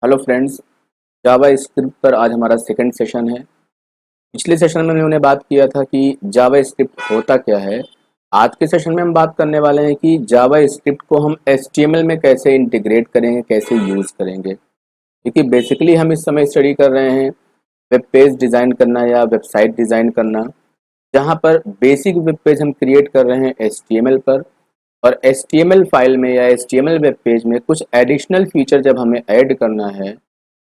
Hello friends, जावा script पर आज हमारा सेकंड सेशन है। पिछले सेशन में हमने बात किया था कि जावा स्क्रिप्ट होता क्या है। आज के सेशन में हम बात करने वाले हैं कि जावा स्क्रिप्ट को हम एचटीएमएल में कैसे इंटीग्रेट करेंगे, कैसे यूज़ करेंगे। क्योंकि बेसिकली हम इस समय स्टडी कर रहे हैं वेब पेज डिज़ाइन करना या वेबसाइट डिज़ाइन करना, जहाँ पर बेसिक वेब पेज हम क्रिएट कर रहे हैं एचटीएमएल पर। और एचटीएमएल फाइल में या एचटीएमएल वेब पेज में कुछ एडिशनल फीचर जब हमें ऐड करना है,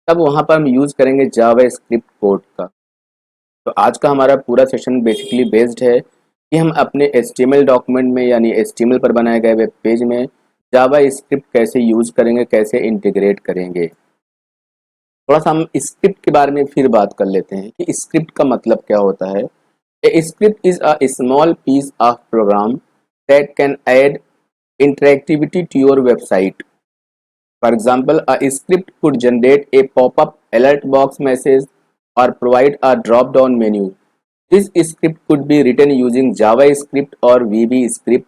तब वहाँ पर हम यूज़ करेंगे जावा स्क्रिप्ट कोड का। तो आज का हमारा पूरा सेशन बेसिकली बेस्ड है कि हम अपने एचटीएमएल डॉक्यूमेंट में यानी एचटीएमएल पर बनाए गए वेब पेज में जावा स्क्रिप्ट कैसे यूज़ करेंगे, कैसे इंटीग्रेट करेंगे। थोड़ा सा हम स्क्रिप्ट के बारे में फिर बात कर लेते हैं कि स्क्रिप्ट का मतलब क्या होता है। A script is a small piece of program that can add interactivity to your website. For example, a script could generate a pop-up alert box message or provide a drop-down menu. This script could be written using JavaScript or VBScript.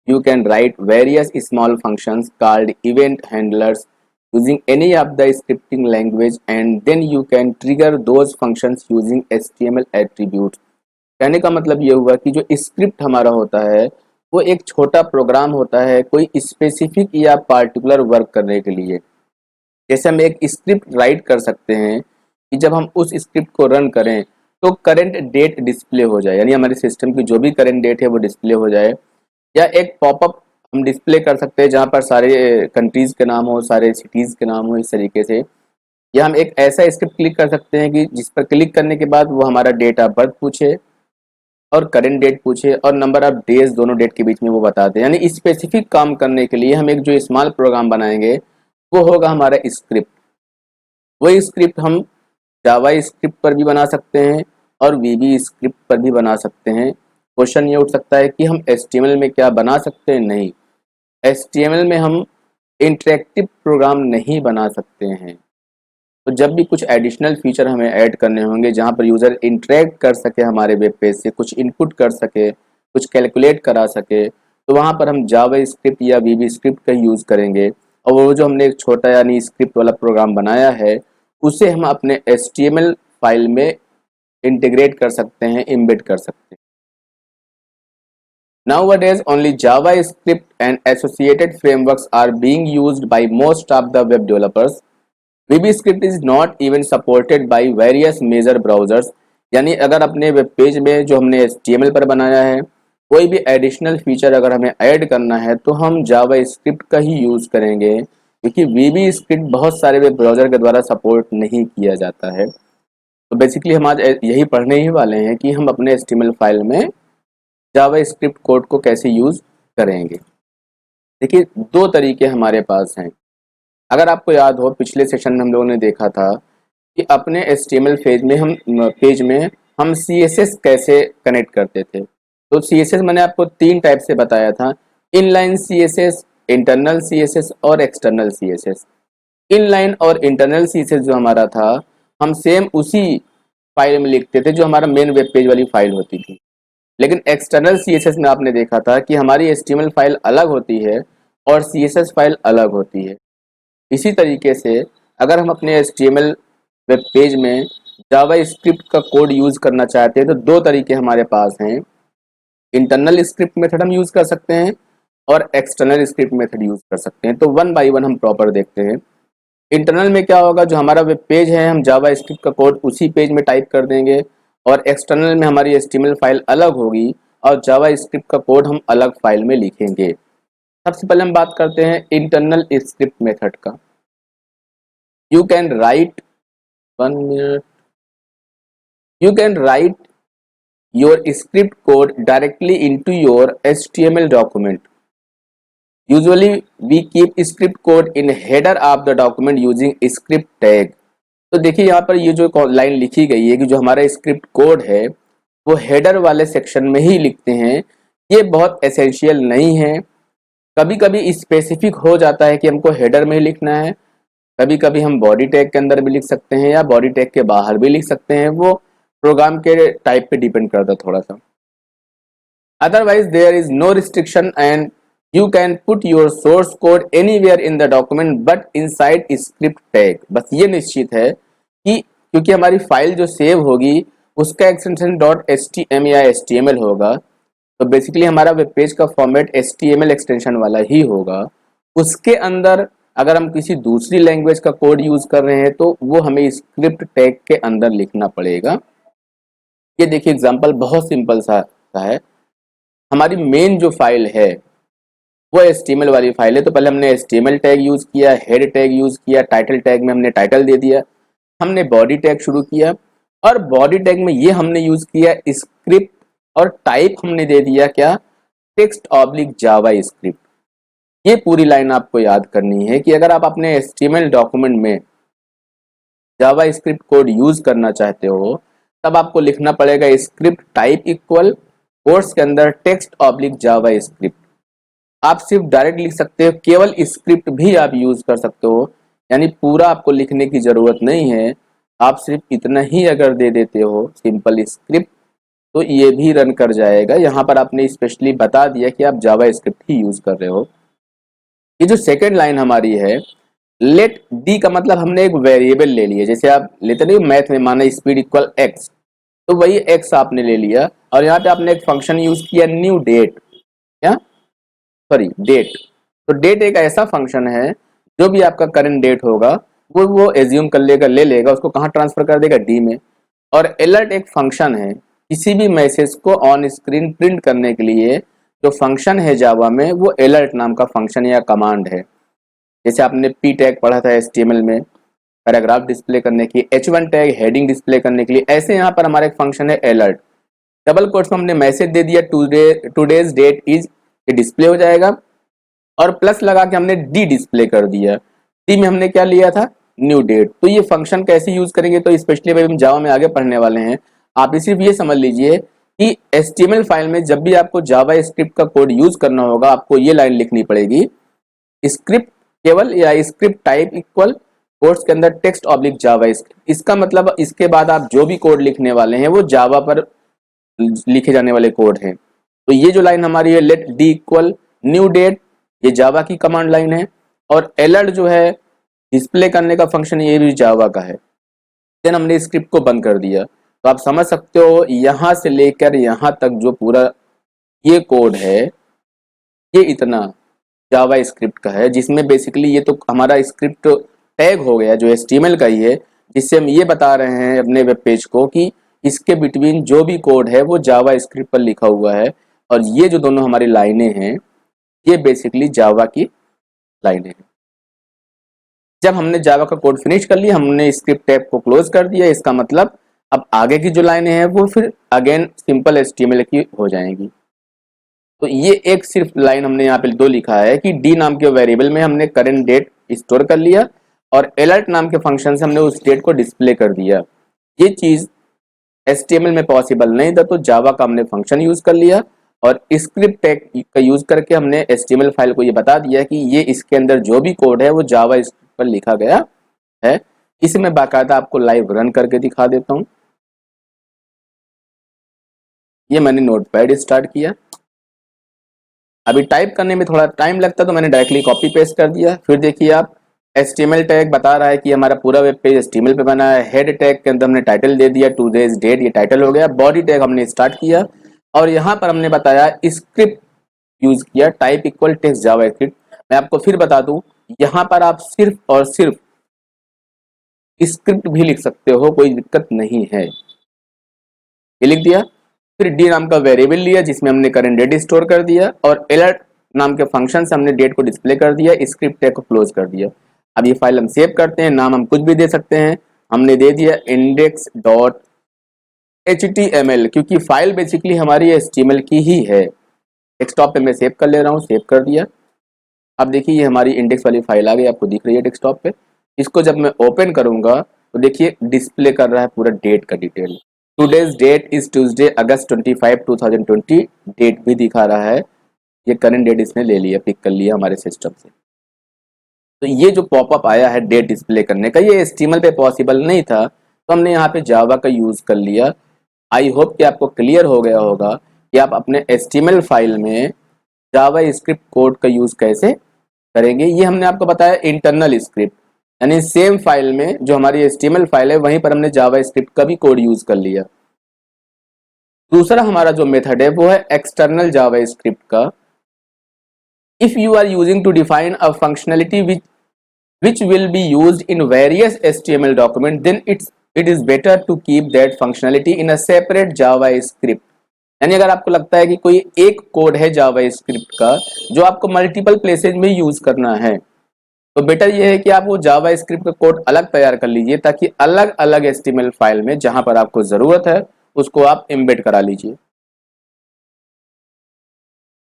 You can write various small functions called event handlers using any of the scripting language, and then you can trigger those functions using HTML attributes. कहने का मतलब ये हुआ कि जो script हमारा होता है वो एक छोटा प्रोग्राम होता है कोई स्पेसिफिक या पार्टिकुलर वर्क करने के लिए। जैसे हम एक स्क्रिप्ट राइट कर सकते हैं कि जब हम उस स्क्रिप्ट को रन करें तो करंट डेट डिस्प्ले हो जाए, यानी हमारे सिस्टम की जो भी करंट डेट है वो डिस्प्ले हो जाए। या एक पॉपअप हम डिस्प्ले कर सकते हैं जहाँ पर सारे कंट्रीज़ के नाम हो, सारे सिटीज़ के नाम हो, इस तरीके से। या हम एक ऐसा स्क्रिप्ट क्लिक कर सकते हैं कि जिस पर क्लिक करने के बाद वो हमारा डेट ऑफ बर्थ पूछे और करंट डेट पूछे और नंबर ऑफ डेज दोनों डेट के बीच में वो बता दें। यानी स्पेसिफिक काम करने के लिए हम एक जो स्मॉल प्रोग्राम बनाएंगे वो होगा हमारा स्क्रिप्ट। वही स्क्रिप्ट हम जावा स्क्रिप्ट पर भी बना सकते हैं और वीबी स्क्रिप्ट पर भी बना सकते हैं। क्वेश्चन ये उठ सकता है कि हम एचटीएमएल में क्या बना सकते हैं? नहीं, एचटीएमएल में हम इंटरेक्टिव प्रोग्राम नहीं बना सकते हैं। तो जब भी कुछ एडिशनल फीचर हमें ऐड करने होंगे जहाँ पर यूज़र इंटरेक्ट कर सके हमारे वेब पेज से, कुछ इनपुट कर सके, कुछ कैलकुलेट करा सके, तो वहाँ पर हम जावा स्क्रिप्ट या वीबी स्क्रिप्ट का यूज़ करेंगे। और वो जो हमने एक छोटा यानी स्क्रिप्ट वाला प्रोग्राम बनाया है उसे हम अपने एचटीएमएल फाइल में इंटीग्रेट कर सकते हैं, एम्बेड कर सकते हैं। Nowadays, only JavaScript and associated frameworks are being used by most of the web developers. VBScript is not even supported by various major browsers। यानी अगर अपने वेब पेज में जो हमने HTML पर बनाया है कोई भी एडिशनल फीचर अगर हमें ऐड करना है तो हम जावा स्क्रिप्ट का ही यूज़ करेंगे, क्योंकि वीबी स्क्रिप्ट बहुत सारे वेब ब्राउज़र के द्वारा सपोर्ट नहीं किया जाता है। तो बेसिकली हम आज यही पढ़ने ही वाले हैं कि हम अपने HTML फाइल में जावा स्क्रिप्ट कोड को कैसे यूज़ करेंगे। देखिए, दो तरीके हमारे पास हैं। अगर आपको याद हो पिछले सेशन में हम लोगों ने देखा था कि अपने HTML पेज में हम CSS कैसे कनेक्ट करते थे। तो CSS मैंने आपको तीन टाइप से बताया था: इनलाइन CSS, इंटरनल CSS और एक्सटर्नल CSS। इनलाइन और इंटरनल CSS जो हमारा था हम सेम उसी फाइल में लिखते थे जो हमारा मेन वेब पेज वाली फाइल होती थी। लेकिन एक्सटर्नल CSS में आपने देखा था कि हमारी HTML फाइल अलग होती है और CSS फाइल अलग होती है। इसी तरीके से अगर हम अपने HTML वेब पेज में जावा स्क्रिप्ट का कोड यूज़ करना चाहते हैं तो दो तरीके हमारे पास हैं। इंटरनल स्क्रिप्ट मेथड हम यूज़ कर सकते हैं और एक्सटर्नल स्क्रिप्ट मेथड यूज़ कर सकते हैं। तो वन बाय वन हम प्रॉपर देखते हैं। इंटरनल में क्या होगा, जो हमारा वेब पेज है हम जावा स्क्रिप्ट का कोड उसी पेज में टाइप कर देंगे, और एक्सटर्नल में हमारी HTML फाइल अलग होगी और जावा स्क्रिप्ट का कोड हम अलग फाइल में लिखेंगे। सबसे पहले हम बात करते हैं इंटरनल स्क्रिप्ट मेथड का। You can write 1 minute, you can write your script code directly into your HTML document. Usually we keep script code in header of the document using script tag। तो देखिए यहाँ पर ये जो line लिखी गई है कि जो हमारा स्क्रिप्ट कोड है वो हेडर वाले सेक्शन में ही लिखते हैं। ये बहुत एसेंशियल नहीं है। कभी कभी स्पेसिफिक हो जाता है कि हमको हेडर में ही लिखना है, कभी कभी हम बॉडी टैग के अंदर भी लिख सकते हैं या बॉडी टैग के बाहर भी लिख सकते हैं। वो प्रोग्राम के टाइप पे डिपेंड करता है थोड़ा सा। Otherwise there is no restriction and you can put your source code anywhere in the document but inside script tag. बस ये निश्चित है कि क्योंकि हमारी फाइल जो सेव होगी उसका extension dot H T M या एच टी एम एल होगा, तो बेसिकली हमारा वेब पेज का format H T M L extension वाला ही होगा। उसके अंदर अगर हम किसी दूसरी लैंग्वेज का कोड यूज कर रहे हैं तो वो हमें स्क्रिप्ट टैग के अंदर लिखना पड़ेगा। ये देखिए एग्जांपल बहुत सिंपल सा है। हमारी मेन जो फाइल है वो HTML वाली फाइल है, तो पहले हमने HTML टैग यूज किया, हेड टैग यूज किया, टाइटल टैग में हमने टाइटल दे दिया, हमने बॉडी टैग शुरू किया और बॉडी टैग में ये हमने यूज किया स्क्रिप्ट और टाइप हमने दे दिया क्या, टेक्स्ट ऑब्लिक जावा स्क्रिप्ट। ये पूरी लाइन आपको याद करनी है कि अगर आप अपने HTML डॉक्यूमेंट में जावा स्क्रिप्ट कोड यूज करना चाहते हो तब आपको लिखना पड़ेगा स्क्रिप्ट टाइप इक्वल कोट्स के अंदर टेक्स्ट ऑब्लिक जावा स्क्रिप्ट। आप सिर्फ डायरेक्ट लिख सकते हो, केवल स्क्रिप्ट भी आप यूज कर सकते हो, यानी पूरा आपको लिखने की जरूरत नहीं है। आप सिर्फ इतना ही अगर दे देते हो सिंपल स्क्रिप्ट तो ये भी रन कर जाएगा। यहाँ पर आपने स्पेशली बता दिया कि आप जावा स्क्रिप्ट ही यूज कर रहे हो। ये जो सेकेंड लाइन हमारी है, लेट डी का मतलब हमने एक वेरिएबल ले लिया, जैसे आप लेते नहीं मैथ में माना स्पीड इक्वल एक्स, तो वही एक्स आपने ले लिया और यहाँ पे आपने एक फंक्शन यूज किया न्यू डेट, क्या सॉरी डेट। तो डेट एक ऐसा फंक्शन है जो भी आपका करंट डेट होगा वो एज्यूम कर लेगा, ले लेगा, उसको कहाँ ट्रांसफर कर देगा, डी में। और अलर्ट एक फंक्शन है, किसी भी मैसेज को ऑन स्क्रीन प्रिंट करने के लिए जो फंक्शन है जावा में वो अलर्ट नाम का फंक्शन या कमांड है। जैसे आपने पी टैग पढ़ा था HTML में पैराग्राफ डिस्प्ले करने की, H1 टैग हेडिंग डिस्प्ले करने के लिए, ऐसे यहाँ पर हमारा एक फंक्शन है अलर्ट। डबल कोट्स में हमने मैसेज दे दिया टूडेज डेट इज, ये डिस्प्ले हो जाएगा और प्लस लगा के हमने डी डिस्प्ले कर दिया। डी में हमने क्या लिया था, न्यू डेट। तो ये फंक्शन कैसे यूज करेंगे, तो स्पेशली भाई हम जावा में आगे पढ़ने वाले हैं। आप सिर्फ ये समझ लीजिए कि HTML फाइल में जब भी आपको जावा स्क्रिप्ट का कोड यूज करना होगा आपको ये लाइन लिखनी पड़ेगी, स्क्रिप्ट केवल या स्क्रिप्ट टाइप इक्वल कोड्स के अंदर टेक्स्ट ऑब्लिक जावा स्क्रिप्ट। इसका मतलब इसके बाद आप जो भी कोड लिखने वाले हैं वो जावा पर लिखे जाने वाले कोड हैं। तो ये जो लाइन हमारी है let D equal new date, ये जावा की कमांड लाइन है। और अलर्ट जो है डिस्प्ले करने का फंक्शन ये भी जावा का है। देन हमने स्क्रिप्ट को बंद कर दिया। तो आप समझ सकते हो यहां से लेकर यहां तक जो पूरा ये कोड है ये इतना जावा स्क्रिप्ट का है, जिसमें बेसिकली ये तो हमारा स्क्रिप्ट टैग हो गया जो HTML का ही है, जिससे हम ये बता रहे हैं अपने वेब पेज को कि इसके बिटवीन जो भी कोड है वो जावा स्क्रिप्ट पर लिखा हुआ है। और ये जो दोनों हमारी लाइनें हैं ये बेसिकली जावा की लाइनें हैं। जब हमने जावा का कोड फिनिश कर लिया, हमने स्क्रिप्ट टैब को क्लोज कर दिया, इसका मतलब अब आगे की जो लाइनें हैं वो फिर अगेन सिंपल HTML की हो जाएंगी। तो ये एक सिर्फ लाइन हमने यहाँ पे दो लिखा है कि डी नाम के वेरिएबल में हमने करंट डेट स्टोर कर लिया और अलर्ट नाम के फंक्शन से हमने उस डेट को डिस्प्ले कर दिया। ये चीज HTML में पॉसिबल नहीं था, तो जावा का हमने फंक्शन यूज कर लिया और स्क्रिप्ट टैग का यूज करके हमने HTML फाइल को ये बता दिया कि ये इसके अंदर जो भी कोड है वो जावा पर लिखा गया है। इसे मैं बाकायदा आपको लाइव रन करके दिखा देता हूँ। ये मैंने नोटपैड स्टार्ट किया, अभी टाइप करने में थोड़ा टाइम लगता तो मैंने डायरेक्टली कॉपी पेस्ट कर दिया। फिर देखिए आप HTML टैग बता रहा है कि हमारा पूरा वेब पेज HTML पे बना है। हेड टैग के अंदर हमने टाइटल दे दिया टुडेज डेट, ये टाइटल हो गया। बॉडी टैग हमने स्टार्ट किया और यहाँ पर हमने बताया स्क्रिप्ट यूज किया टाइप इक्वल टेक्स्ट जावा स्क्रिप्ट। मैं आपको फिर बता दूं यहाँ पर आप सिर्फ और सिर्फ स्क्रिप्ट भी लिख सकते हो, कोई दिक्कत नहीं है। ये लिख दिया, फिर डी नाम का वेरिएबल लिया जिसमें हमने करंट डेट स्टोर कर दिया और अलर्ट नाम के फंक्शन से हमने डेट को डिस्प्ले कर दिया, स्क्रिप्ट टैग को क्लोज कर दिया। अब ये फाइल हम सेव करते हैं, नाम हम कुछ भी दे सकते हैं। हमने दे दिया index.html क्योंकि फाइल बेसिकली हमारी HTML की ही है। डेस्कटॉप पे मैं सेव कर ले रहा हूँ, सेव कर दिया। अब देखिए ये हमारी इंडेक्स वाली फाइल आ गई, आपको दिख रही है डेस्कटॉप पे। इसको जब मैं ओपन करूंगा तो देखिए डिस्प्ले कर रहा है पूरा डेट का detail. Today's date is Tuesday August 25 2020, date भी दिखा रहा है। ये करंट डेट इसने ले लिया, पिक कर लिया हमारे सिस्टम से। तो ये जो पॉपअप आया है डेट डिस्प्ले करने का, ये HTML पे पॉसिबल नहीं था, तो हमने यहाँ पे जावा का यूज कर लिया। आई होप कि आपको क्लियर हो गया होगा कि आप अपने HTML फाइल में जावा स्क्रिप्ट कोड का यूज कैसे करेंगे। ये हमने आपको बताया इंटरनल स्क्रिप्ट, यानी सेम फाइल में जो हमारी HTML फाइल है वहीं पर हमने जावा स्क्रिप्ट का भी कोड यूज कर लिया। दूसरा हमारा जो मेथड है वो है एक्सटर्नल जावा स्क्रिप्ट का। If you are using to define a functionality which will be used in various HTML document, then it is better to keep that functionality in a separate Java script। यानी अगर आपको लगता है कि कोई एक code है जावा स्क्रिप्ट का जो आपको मल्टीपल प्लेसेज में यूज करना है, तो बेटर ये है कि आप वो जावा स्क्रिप्ट का कोड अलग तैयार कर लीजिए, ताकि अलग अलग HTML फाइल में जहां पर आपको जरूरत है उसको आप एम्बेड करा लीजिए।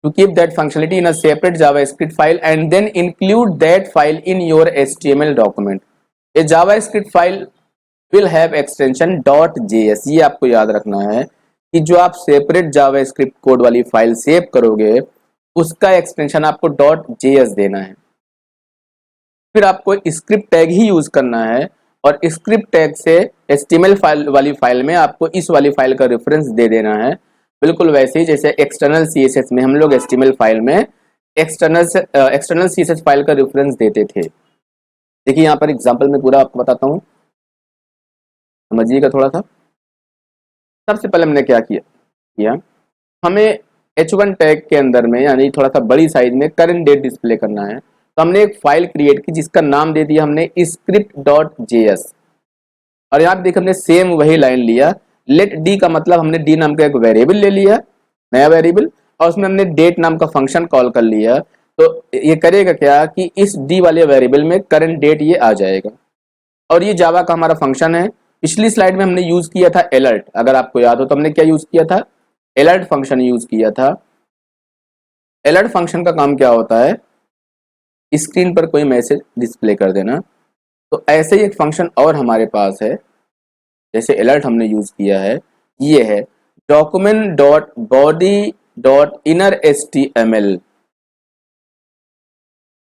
To keep that functionality in a separate JavaScript file and then include that file in your HTML document। A JavaScript file will have extension .js। ये आपको याद रखना है कि जो आप सेपरेट JavaScript कोड वाली फाइल सेव करोगे उसका एक्सटेंशन आपको .js देना है। फिर आपको स्क्रिप्ट टैग ही यूज करना है और स्क्रिप्ट टैग से HTML फाइल वाली फाइल में आपको इस वाली फाइल का रेफरेंस दे देना है, बिल्कुल वैसे ही जैसे एक्सटर्नल CSS में हम लोग HTML फाइल में एक्सटर्नल CSS फाइल का रेफरेंस देते थे। देखिए यहाँ पर एग्जांपल में पूरा आपको बताता हूँ, समझिएगा थोड़ा सा। सबसे पहले हमने क्या किया, हमें H1 टैग के अंदर में यानी थोड़ा सा बड़ी साइज में करंट डेट डिस्प्ले करना है, तो हमने एक फाइल क्रिएट की जिसका नाम दे दिया हमने script.js। और यहाँ पे देखिए हमने सेम वही लाइन लिया, लेट डी का मतलब हमने डी नाम का एक वेरिएबल ले लिया, नया वेरिएबल, और उसमें हमने डेट नाम का फंक्शन कॉल कर लिया। तो ये करेगा क्या कि इस डी वाले वेरिएबल में करंट डेट ये आ जाएगा, और ये जावा का हमारा फंक्शन है। पिछली स्लाइड में हमने यूज किया था अलर्ट, अगर आपको याद हो तो हमने क्या यूज किया था, अलर्ट फंक्शन यूज किया था। अलर्ट फंक्शन का काम क्या होता है, स्क्रीन पर कोई मैसेज डिस्प्ले कर देना। तो ऐसे ही एक फंक्शन और हमारे पास है, जैसे अलर्ट हमने यूज किया है, ये है document.body.innerhtml।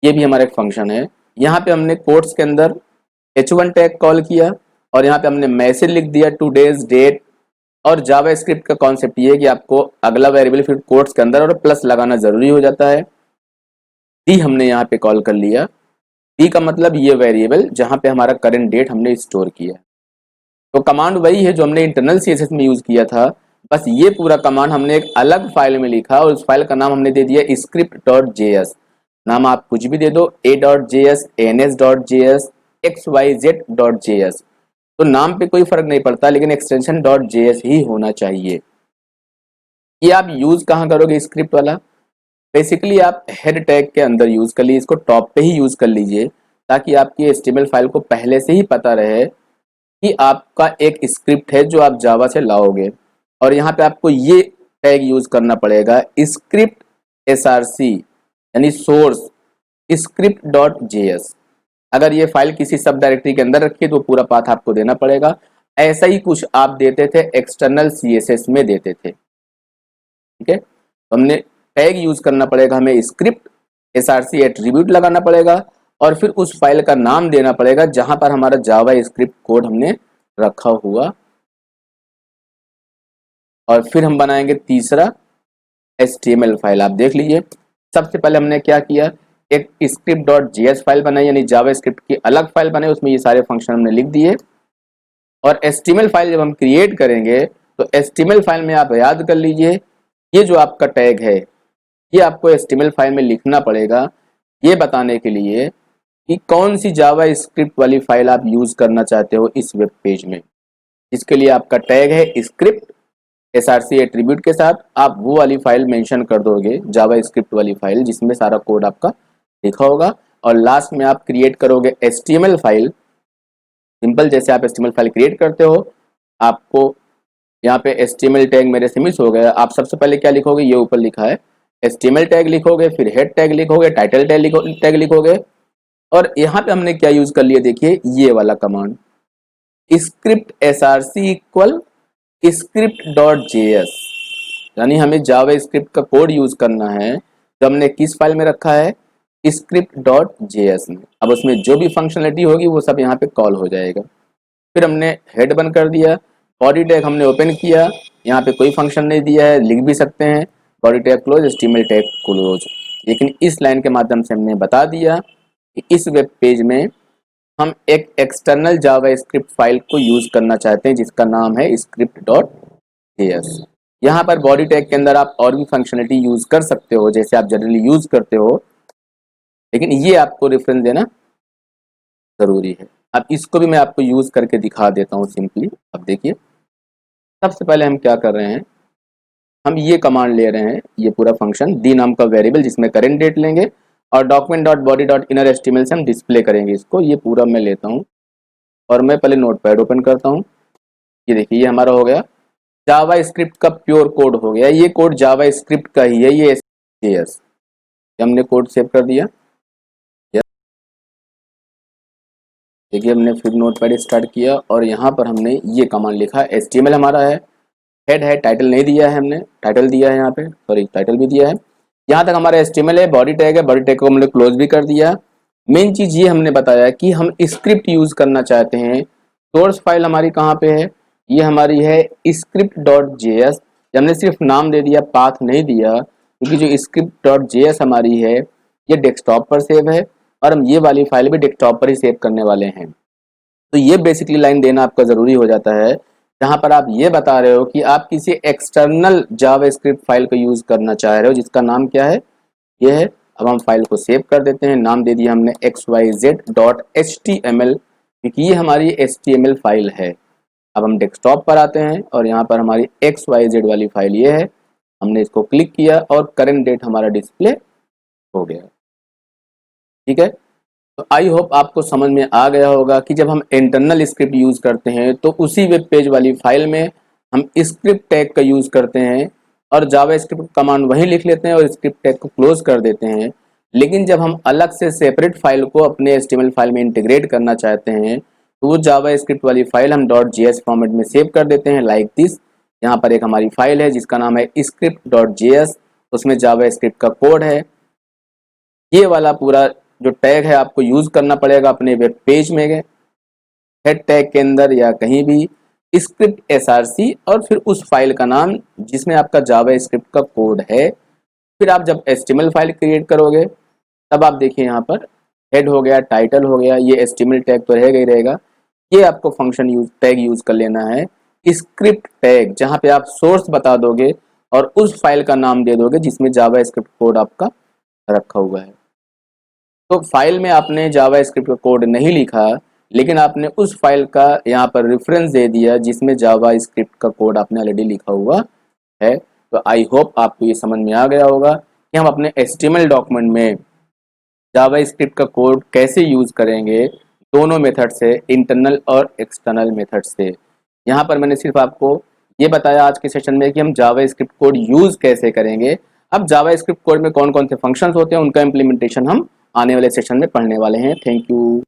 ये भी हमारा एक फंक्शन है। यहाँ पे हमने कोट्स के अंदर H1 टैग कॉल किया और यहाँ पे हमने मैसेज लिख दिया टुडेज डेट। और जावा स्क्रिप्ट का कॉन्सेप्ट ये है कि आपको अगला वेरिएबल फिर कोट्स के अंदर और प्लस लगाना जरूरी हो जाता है। डी हमने यहाँ पे कॉल कर लिया, डी का मतलब ये वेरिएबल जहाँ पे हमारा करंट डेट हमने स्टोर किया। तो कमांड वही है जो हमने इंटरनल CSS में यूज किया था, बस ये पूरा कमांड हमने एक अलग फाइल में लिखा और उस फाइल का नाम हमने दे दिया script.js। नाम आप कुछ भी दे दो, a.js, ans.js, xyz.js, तो नाम पे कोई फर्क नहीं पड़ता, लेकिन एक्सटेंशन .js ही होना चाहिए। ये आप यूज कहाँ करोगे स्क्रिप्ट वाला, बेसिकली आप हेड टैग के अंदर यूज कर लीजिए, इसको टॉप पे ही यूज कर लीजिए, ताकि आपकी HTML फाइल को पहले से ही पता रहे कि आपका एक स्क्रिप्ट है जो आप जावा से लाओगे। और यहाँ पे आपको ये टैग यूज करना पड़ेगा स्क्रिप्ट src यानी सोर्स script.js। अगर ये फाइल किसी सब डायरेक्टरी के अंदर रखी है तो पूरा पाथ आपको देना पड़ेगा। ऐसा ही कुछ आप देते थे एक्सटर्नल CSS में देते थे, ठीक है। तो हमने टैग यूज करना पड़ेगा, हमें स्क्रिप्ट src एट्रीब्यूट लगाना पड़ेगा और फिर उस फाइल का नाम देना पड़ेगा जहां पर हमारा जावा स्क्रिप्ट कोड हमने रखा हुआ। और फिर हम बनाएंगे तीसरा HTML फाइल। आप देख लीजिए, सबसे पहले हमने क्या किया, एक script.js फाइल बनाई, यानी जावा स्क्रिप्ट की अलग फाइल बनाई, उसमें ये सारे फंक्शन हमने लिख दिए। और HTML फाइल जब हम क्रिएट करेंगे तो HTML फाइल में आप याद कर लीजिए, ये जो आपका टैग है ये आपको HTML फाइल में लिखना पड़ेगा, ये बताने के लिए कि कौन सी जावा स्क्रिप्ट वाली फाइल आप यूज करना चाहते हो इस वेब पेज में। इसके लिए आपका टैग है स्क्रिप्ट src एट्रीब्यूट के साथ, आप वो वाली फाइल मेंशन कर दोगे, जावा स्क्रिप्ट वाली फाइल जिसमें सारा कोड आपका लिखा होगा। और लास्ट में आप क्रिएट करोगे HTML फाइल, सिंपल जैसे आप HTML फाइल क्रिएट करते हो। आपको यहाँ पे HTML टैग मेरे से मिस हो गया, आप सबसे पहले क्या लिखोगे, ये ऊपर लिखा है HTML टैग लिखोगे, फिर हेड टैग लिखोगे, टाइटल टैग लिखोगे। और यहाँ पे हमने क्या यूज कर लिया, देखिए ये वाला command script src equal script.js, यानी हमें जावा स्क्रिप्ट का कोड यूज करना है जो हमने किस फाइल में रखा है, script.js में। अब उसमें जो भी फंक्शनलिटी होगी वो सब यहाँ पे कॉल हो जाएगा। फिर हमने हेड बंद कर दिया, बॉडी टैग हमने ओपन किया, यहाँ पे कोई फंक्शन नहीं दिया है, लिख भी सकते हैं। Body tag close, HTML tag close. लेकिन इस लाइन के माध्यम से हमने बता दिया कि इस वेब पेज में हम एक एक्सटर्नल जावास्क्रिप्ट फाइल को यूज करना चाहते हैं जिसका नाम है script.js। यहाँ पर बॉडी टैग के अंदर आप और भी फंक्शनलिटी यूज कर सकते हो जैसे आप जनरली यूज करते हो, लेकिन ये आपको रेफरेंस देना जरूरी है। अब इसको भी मैं आपको यूज करके दिखा देता हूँ सिंपली। अब देखिए, सबसे पहले हम क्या कर रहे हैं, हम ये कमांड ले रहे हैं, ये पूरा फंक्शन दी नाम का वेरिएबल जिसमें करेंट डेट लेंगे और document dot body dot inner HTML से हम डिस्प्ले करेंगे इसको। ये पूरा मैं लेता हूँ और मैं पहले नोटपैड ओपन करता हूँ। ये देखिए, ये हमारा हो गया जावा स्क्रिप्ट का प्योर कोड हो गया। ये कोड जावा स्क्रिप्ट का ही है, ये JS। हमने कोड सेव कर दिया। देखिए, हमने फिर नोटपैड स्टार्ट किया और यहाँ पर हमने ये कमांड लिखा, HTML हमारा है, हेड है, टाइटल नहीं दिया है हमने, टाइटल दिया है यहाँ पे, सॉरी टाइटल भी दिया है। यहाँ तक हमारा HTML है, बॉडी टैग है, बॉडी टैग को हमने क्लोज भी कर दिया। मेन चीज ये हमने बताया कि हम स्क्रिप्ट यूज करना चाहते हैं। सोर्स फाइल हमारी कहाँ पे है, ये हमारी है script.js। हमने सिर्फ नाम दे दिया, पाथ नहीं दिया, क्योंकि जो script.js हमारी है ये डेस्कटॉप पर सेव है और हम ये वाली फाइल भी डेस्कटॉप पर ही सेव करने वाले हैं। तो ये बेसिकली लाइन देना आपका ज़रूरी हो जाता है जहाँ पर आप ये बता रहे हो कि आप किसी एक्सटर्नल जावास्क्रिप्ट फाइल को यूज़ करना चाह रहे हो जिसका नाम क्या है, ये है। अब हम फाइल को सेव कर देते हैं, नाम दे दिया हमने xyz.html, क्योंकि ये हमारी HTML फाइल है। अब हम डेस्कटॉप पर आते हैं और यहाँ पर हमारी XYZ वाली फाइल ये है। हमने इसको क्लिक किया और करंट डेट हमारा डिस्प्ले हो गया। ठीक है, तो आई होप आपको समझ में आ गया होगा कि जब हम इंटरनल स्क्रिप्ट यूज़ करते हैं तो उसी वेब पेज वाली फाइल में हम स्क्रिप्ट टैग का यूज़ करते हैं और जावा स्क्रिप्ट कमांड वहीं लिख लेते हैं और स्क्रिप्ट टैग को क्लोज कर देते हैं। लेकिन जब हम अलग से सेपरेट फाइल को अपने HTML फाइल में इंटीग्रेट करना चाहते हैं तो वो जावा स्क्रिप्ट वाली फाइल हम .js फॉर्मेट में सेव कर देते हैं, लाइक दिस। यहाँ पर एक हमारी फाइल है जिसका नाम है script.js, उसमें जावा स्क्रिप्ट का कोड है। ये वाला पूरा जो टैग है आपको यूज करना पड़ेगा अपने वेब पेज में, हेड टैग के अंदर या कहीं भी स्क्रिप्ट src और फिर उस फाइल का नाम जिसमें आपका जावा स्क्रिप्ट का कोड है। फिर आप जब HTML फाइल क्रिएट करोगे तब आप देखिए यहाँ पर हेड हो गया, टाइटल हो गया, ये HTML टैग तो रहेगा ही रहेगा। ये आपको फंक्शन टैग यूज कर लेना है स्क्रिप्ट टैग, जहाँ पे आप सोर्स बता दोगे और उस फाइल का नाम दे दोगे जिसमें जावा स्क्रिप्ट कोड आपका रखा हुआ है। तो फाइल में आपने जावा स्क्रिप्ट का कोड नहीं लिखा, लेकिन आपने उस फाइल का यहाँ पर रेफरेंस दे दिया जिसमें जावा स्क्रिप्ट का कोड आपने ऑलरेडी लिखा हुआ है। तो आई होप आपको ये समझ में आ गया होगा कि हम अपने HTML डॉक्यूमेंट में जावा स्क्रिप्ट का कोड कैसे यूज करेंगे, दोनों मेथड से, इंटरनल और एक्सटर्नल मेथड से। यहाँ पर मैंने सिर्फ आपको ये बताया आज के सेशन में कि हम जावा स्क्रिप्ट कोड यूज कैसे करेंगे। अब जावा स्क्रिप्ट कोड में कौन कौन से फंक्शंस होते हैं उनका इम्प्लीमेंटेशन हम आने वाले सेशन में पढ़ने वाले हैं। Thank you.